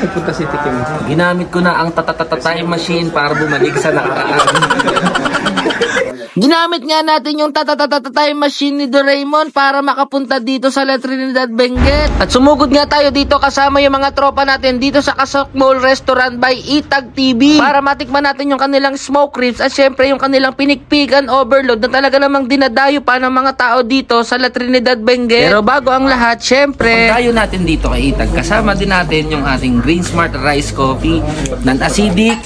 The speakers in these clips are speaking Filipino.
Nagpunta si Tikim. Ginamit ko na ang time machine para bumalik sa nakaraan. Ginamit nga natin yung time machine ni Doraemon para makapunta dito sa La Trinidad, Benguet. At sumugod nga tayo dito kasama yung mga tropa natin dito sa Kasok Mall Restaurant by Itag TV para matikman natin yung kanilang smoke ribs at syempre yung kanilang pinikpikan overload na talaga namang dinadayo pa ng mga tao dito sa La Trinidad, Benguet. Pero bago ang lahat, syempre pagdayo natin dito kay Itag, kasama din natin yung ating Green Smart Rice Coffee, non-acidic,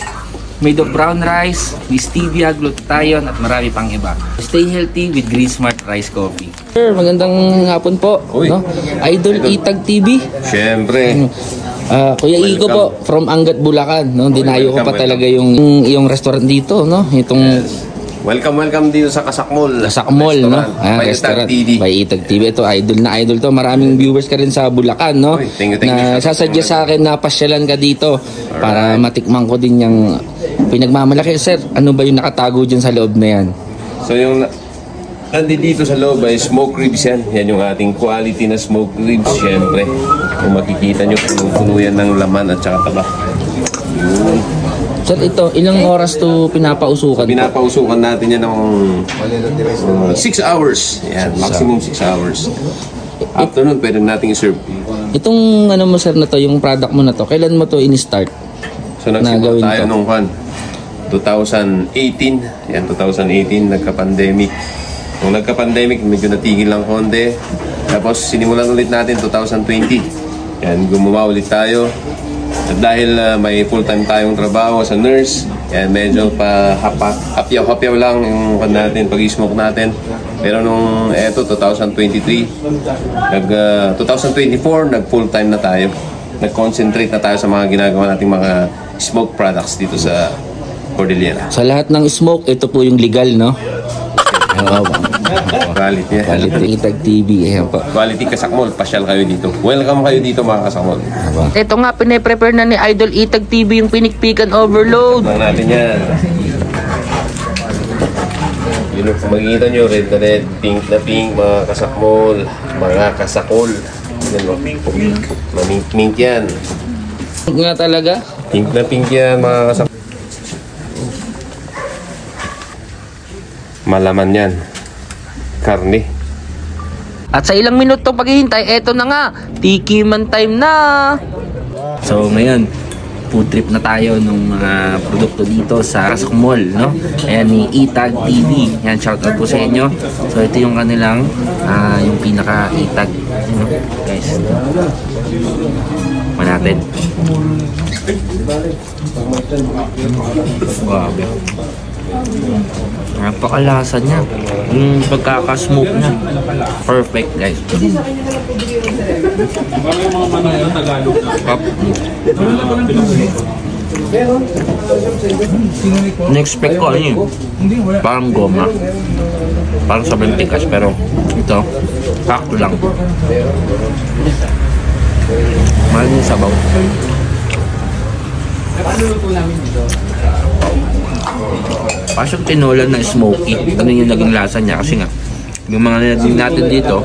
made of brown rice, with stevia, glutathione, at marami pang iba. Stay healthy with Green Smart Rice Coffee. Sir, magandang hapon po. No? Idol Itag TV. Siyempre. Kuya Iko po, from Angat, Bulacan. No? Dinayo ko pa talaga yung restaurant dito. No? Itong Welcome dito sa Kasok Mall. Kasok Mall, no? By Itag TV. By Itag TV. Ito, idol na idol to. Maraming viewers ka rin sa Bulacan, no? Thank you. Na sasuggest sa akin na pasyalan ka dito para matikman ko din yung pinagmamalaki. Sir, ano ba yung nakatago dyan sa loob na yan? So yung nandito sa loob ay smoke ribs yan. Yan yung ating quality na smoke ribs, syempre. Kung makikita nyo, puno yan ng laman at saka taba. Sir, ito, ilang oras to pinapausukan? Pinapausukan natin yan ng 6 hours. Yan, maximum 6 hours. After nun, pwede natin i-serve. Itong ano mo sir na to, yung product mo na to, kailan mo to in-start? So nagsimula tayo nung 2018. Yan, 2018, nagka-pandemic. Nung nagka-pandemic, medyo natigil lang konti. Tapos sinimulan ulit natin 2020. Yan, gumawa ulit tayo. At dahil may full-time tayong trabaho sa nurse, yan, medyo hapyaw-hapyaw lang yung pag-smoke natin. Pero nung 2024, nag-full-time na tayo. Nag-concentrate na tayo sa mga ginagawa nating mga smoke products dito sa Cordillera. Sa lahat ng smoke, ito po yung legal, no? Quality. Quality Itag TV. Ayan po. Quality Kasok Mall. Pasyal kayo dito. Welcome kayo dito mga Kasok Mall. Ito nga, pine-prepare na ni Idol Itag TV yung pinikpikan overload. Tignan natin yan. Yun, kung makikita nyo, red na red, pink na pink, mga Kasok Mall, mga kasakol. Yan, mamink-mink yan. Nga talaga? Pink na pink yan, mga Kasok. Malaman yan. Karne. At sa ilang minutong paghihintay, eto na nga, tikiman time na. So ngayon, food trip na tayo ng mga produkto dito sa Kasok Mall, no? Ayan ni Itag TV. Yan, shoutout po sa inyo. So ito yung kanilang yung pinaka Itag, guys. Manatid. Wow. Napakalasa niya. Yung pagkakasmoke niya. Perfect, guys. Na-expect ko ano yun. Parang goma. Parang sobrang tikas. Pero ito, sakto lang. Mahal yung sabaw. Pasok tinola na smoky. Ano yung naging lasa niya kasi nga yung mga nilagay natin dito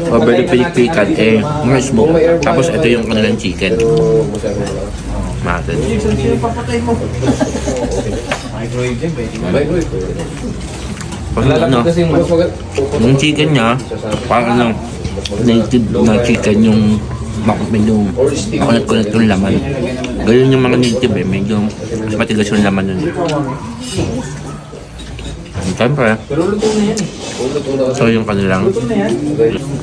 over the pilikpikan mga smoke. Tapos ito yung kanilang chicken natin. Pag ano, yung chicken niya parang native na chicken yung medyo kunat-kunat yung laman. Ganyan yung mga native medyo mas matigas yung laman nun. Siyempre, so yung kanilang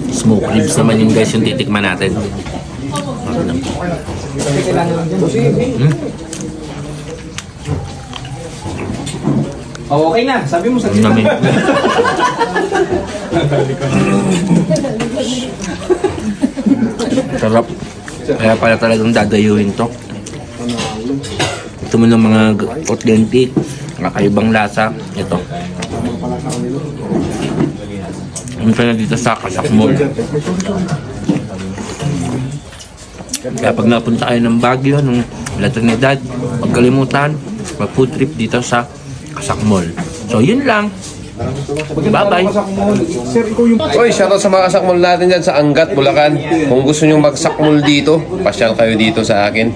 smoke ribs naman yung guys yung titikman natin. Oh, okay na, sabi mo sa namin. Sarap. Kaya pala talagang dadayuhin to. Ito mo ng mga authentic, kakaibang lasa. Ito. Ano na dito sa Kasok Mall. Kaya pag napunta kayo ng Baguio, ng La Trinidad, pagkalimutan, mag-food trip dito sa Kasok Mall. So yun lang. Bye-bye. Oy, shoutout sa mga kasakmol natin dyan sa Angat, Bulacan. Kung gusto nyo magsakmol dito, pasyal kayo dito sa akin.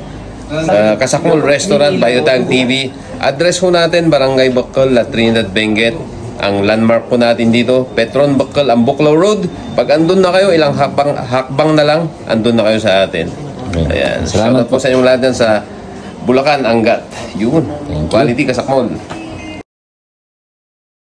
Kasakmol Restaurant, Biotag TV. Address ko natin, Barangay Bacol, La Trinidad, Benguet. Ang landmark po natin dito, Petron Bacol, Ambuklaw Road. Pag andun na kayo, ilang hakbang na lang, andun na kayo sa atin. Ayan. Shoutout po sa inyong lahat dyan sa Bulacan, Angat. Yun. Quality kasakmol.